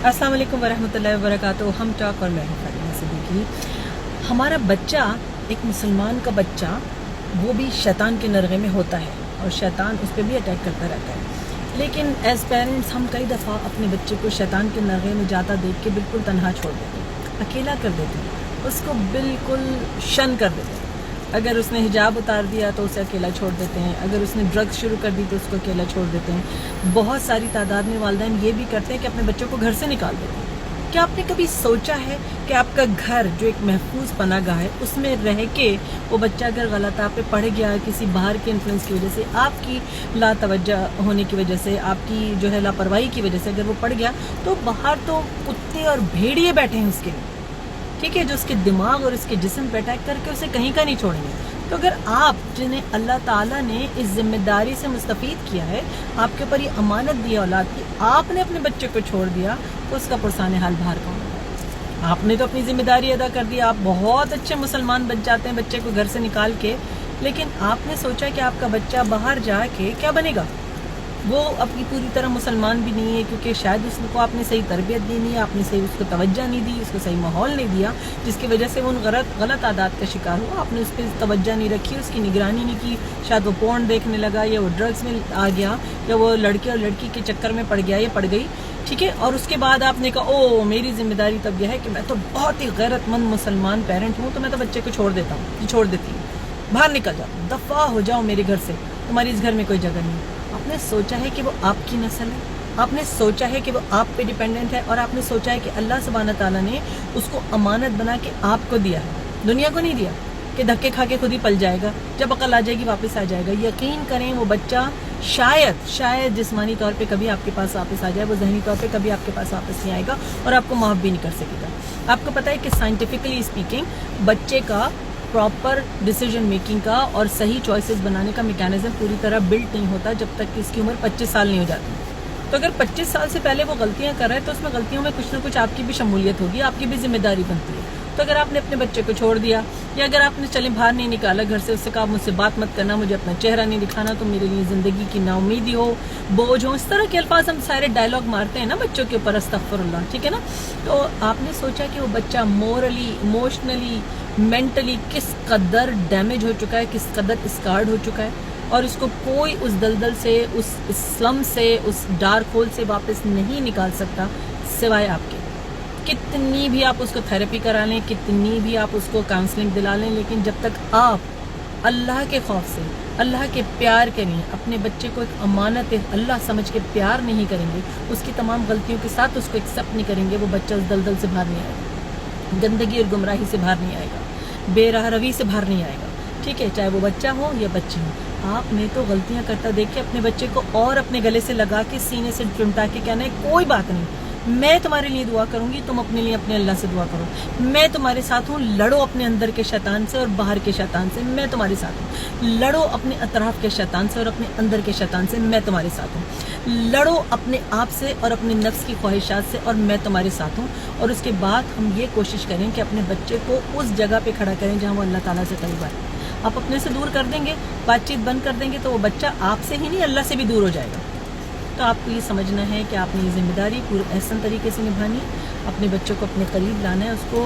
अस्सलाम वालेकुम वरहमतुल्लाहि वबरकातुहू। हम टॉक और मैं हूं फातिमा सिद्दीकी। हमारा बच्चा, एक मुसलमान का बच्चा, वो भी शैतान के नरगे में होता है और शैतान उस पर भी अटैक करता रहता है। लेकिन एज़ पेरेंट्स हम कई दफ़ा अपने बच्चे को शैतान के नरगे में जाता देख के बिल्कुल तन्हा छोड़ देते हैं, अकेला कर देते हैं, उसको बिल्कुल शन कर देते हैं। अगर उसने हिजाब उतार दिया तो उसे अकेला छोड़ देते हैं, अगर उसने ड्रग्स शुरू कर दी तो उसको अकेला छोड़ देते हैं। बहुत सारी तादाद में वालिदैन ये भी करते हैं कि अपने बच्चों को घर से निकाल देते हैं। क्या आपने कभी सोचा है कि आपका घर जो एक महफूज पनागाह है, उसमें रह के वो बच्चा अगर गलत आप पे पड़ गया किसी बाहर के इन्फ्लुएंस की वजह से, आपकी लातवज्जा होने की वजह से, आपकी जो है लापरवाही की वजह से अगर वो पड़ गया, तो बाहर तो कुत्ते और भेड़िए बैठे हैं उसके लिए, ठीक है, जो उसके दिमाग और उसके जिस्म पे अटैक करके उसे कहीं का नहीं छोड़ेंगे। तो अगर आप, जिन्हें अल्लाह ताला ने इस जिम्मेदारी से मुस्तफीद किया है, आपके ऊपर ये अमानत दी औलाद की, आपने अपने बच्चे को छोड़ दिया, तो उसका पुरसाने हाल बाहर कौन होगा? आपने तो अपनी जिम्मेदारी अदा कर दी, आप बहुत अच्छे मुसलमान बन जाते हैं बच्चे को घर से निकाल के, लेकिन आपने सोचा कि आपका बच्चा बाहर जाके क्या बनेगा? वो अपनी पूरी तरह मुसलमान भी नहीं है, क्योंकि शायद उसको आपने सही तरबियत दी नहीं, आपने सही उसको तवज्जो नहीं दी, उसको सही माहौल नहीं दिया, जिसकी वजह से वो उन गलत आदत का शिकार हुआ। आपने उस पर तवज्जो नहीं रखी, उसकी निगरानी नहीं की, शायद वो पोर्न देखने लगा, या वो ड्रग्स में आ गया, या वो लड़के और लड़की के चक्कर में पड़ गया या पड़ गई, ठीक है। और उसके बाद आपने कहा ओ मेरी जिम्मेदारी तब यह है कि मैं तो बहुत ही गैरतमंद मुसलमान पेरेंट हूँ, तो मैं तो बच्चे को छोड़ देता हूँ, छोड़ देती हूँ, बाहर निकल जाओ, दफ़ा हो जाओ मेरे घर से, तुम्हारी इस घर में कोई जगह नहीं। आपने सोचा है कि वो आपकी नस्ल है, आपने सोचा है कि वो आप पे डिपेंडेंट है, और आपने सोचा है कि अल्लाह सुब्हानहू तआला ने उसको अमानत बना के आपको दिया है, दुनिया को नहीं दिया कि धक्के खा के खुद ही पल जाएगा, जब अकल आ जाएगी वापस आ जाएगा। यकीन करें वो बच्चा शायद जिस्मानी तौर पे कभी आपके पास वापस आ जाए, वो ज़हनी तौर पे कभी आपके पास वापस नहीं आएगा और आपको माफ़ भी नहीं कर सकेगा। आपको पता है कि साइंटिफिकली स्पीकिंग बच्चे का प्रॉपर डिसीजन मेकिंग का और सही चॉइसेस बनाने का मैकेनिज्म पूरी तरह बिल्ट नहीं होता जब तक कि इसकी उम्र 25 साल नहीं हो जाती। तो अगर 25 साल से पहले वो गलतियां कर रहा है, तो उसमें गलतियों में कुछ ना कुछ आपकी भी शमूलियत होगी, आपकी भी जिम्मेदारी बनती है। तो अगर आपने अपने बच्चे को छोड़ दिया, या अगर आपने चले बाहर नहीं निकाला घर से, उससे कहा मुझसे बात मत करना, मुझे अपना चेहरा नहीं दिखाना, तो मेरे लिए ज़िंदगी की नाउमीदी हो, बोझ हो, इस तरह के अल्फाज हम सारे डायलॉग मारते हैं ना बच्चों के ऊपर, अस्तगफिरुल्लाह, ठीक है ना। तो आपने सोचा कि वो बच्चा मोरली, इमोशनली, मेंटली किस कदर डैमेज हो चुका है, किस कदर स्कार्ड हो चुका है, और इसको कोई उस दलदल से, उस स्लम से, उस डार्क होल से वापस नहीं निकाल सकता सिवाय आपके। कितनी भी आप उसको थेरेपी करा लें, कितनी भी आप उसको काउंसलिंग दिला लें, लेकिन जब तक आप अल्लाह के खौफ से, अल्लाह के प्यार के लिए अपने बच्चे को एक अमानत अल्लाह समझ के प्यार नहीं करेंगे, उसकी तमाम गलतियों के साथ उसको एक्सेप्ट नहीं करेंगे, वो बच्चा उस दलदल से बाहर नहीं आएगा, गंदगी और गुमराही से बाहर नहीं आएगा, बेराह रवी से बाहर नहीं आएगा, ठीक है, चाहे वो बच्चा हो या बच्ची हो। आपने तो गलतियां करता देख के अपने बच्चे को और अपने गले से लगा के सीने से चिमटा के कहना है कोई बात नहीं, मैं तुम्हारे लिए दुआ करूंगी, तुम अपने लिए अपने अल्लाह से दुआ करो, मैं तुम्हारे साथ हूँ, लड़ो अपने अंदर के शैतान से और बाहर के शैतान से, मैं तुम्हारे साथ हूँ, लड़ो अपने अतराफ के शैतान से और अपने अंदर के शैतान से, मैं तुम्हारे साथ हूँ, लड़ो अपने आप से और अपने नफ्स की ख्वाहिशात से, और मैं तुम्हारे साथ हूँ। और उसके बाद हम ये कोशिश करें कि अपने बच्चे को उस जगह पे खड़ा करें जहाँ वो अल्लाह ताला से करीब आए। आप अपने से दूर कर देंगे, बातचीत बंद कर देंगे, तो वो बच्चा आपसे ही नहीं अल्लाह से भी दूर हो जाएगा। तो आपको ये समझना है कि आपने ये जिम्मेदारी पूरे एहसन तरीके से निभानी है, अपने बच्चों को अपने करीब लाना है, उसको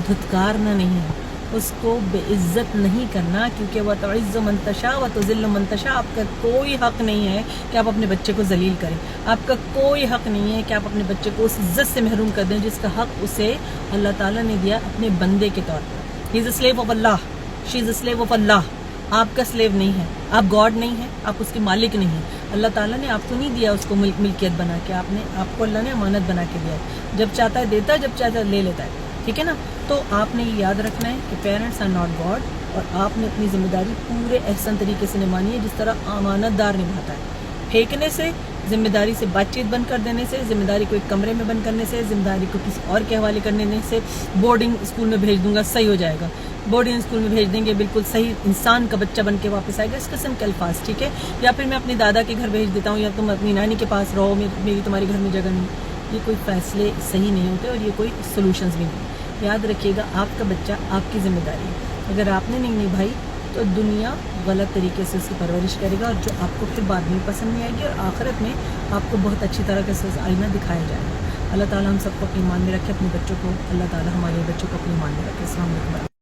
धुतकारना नहीं है, उसको बेइज्जत नहीं करना, क्योंकि वह तुइज़्ज़ु मन तशा व तुज़िल्लु मन तशा। आपका कोई हक़ नहीं है कि आप अपने बच्चे को जलील करें, आपका कोई हक़ नहीं है कि आप अपने बच्चे को उस इज़्ज़त से महरूम कर दें जिसका हक़ उसे अल्लाह ताला ने दिया अपने बंदे के तौर पर। He is a slave of Allah, she is a slave of Allah. आपका स्लेव नहीं है, आप गॉड नहीं है, आप उसके मालिक नहीं हैं। अल्लाह ताला ने आपको नहीं दिया उसको मिल्कियत बना के, आपको अल्लाह ने अमानत बना के दिया है, जब चाहता है देता है, जब चाहता है ले लेता है, ठीक है ना। तो आपने ये याद रखना है कि पेरेंट्स आर नॉट गॉड, और आपने अपनी जिम्मेदारी पूरे एहसन तरीके से निभानी है, जिस तरह अमानतदार निभाता है। फेंकने से, जिम्मेदारी से बातचीत बंद कर देने से, जिम्मेदारी को एक कमरे में बंद करने से, जिम्मेदारी को किसी और के हवाले करने से, बोर्डिंग स्कूल में भेज दूंगा सही हो जाएगा, बोर्डिंग स्कूल में भेज देंगे बिल्कुल सही इंसान का बच्चा बन के वापस आएगा, इस किस्म के अल्फाज, ठीक है। या फिर मैं अपने दादा के घर भेज देता हूँ, या तुम अपनी नानी के पास रहो, मेरी तुम्हारे घर में जगह नहीं, ये कोई फैसले सही नहीं होते और ये कोई सोल्यूशंस भी नहीं। याद रखिएगा, आपका बच्चा आपकी जिम्मेदारी है, अगर आपने नहीं निभाई तो दुनिया गलत तरीके से उसकी परवरिश करेगा, और जो आपको फिर बाद में पसंद नहीं आएगी, और आखिरत में आपको बहुत अच्छी तरह से आईना दिखाया जाएगा। اللہ تعالیٰ ہم سب کو اپنی ایمان میں رکھے, اپنے بچوں کو اللہ تعالیٰ ہمارے بچوں کو اپنی ایمان میں رکھے. السلام علیکم.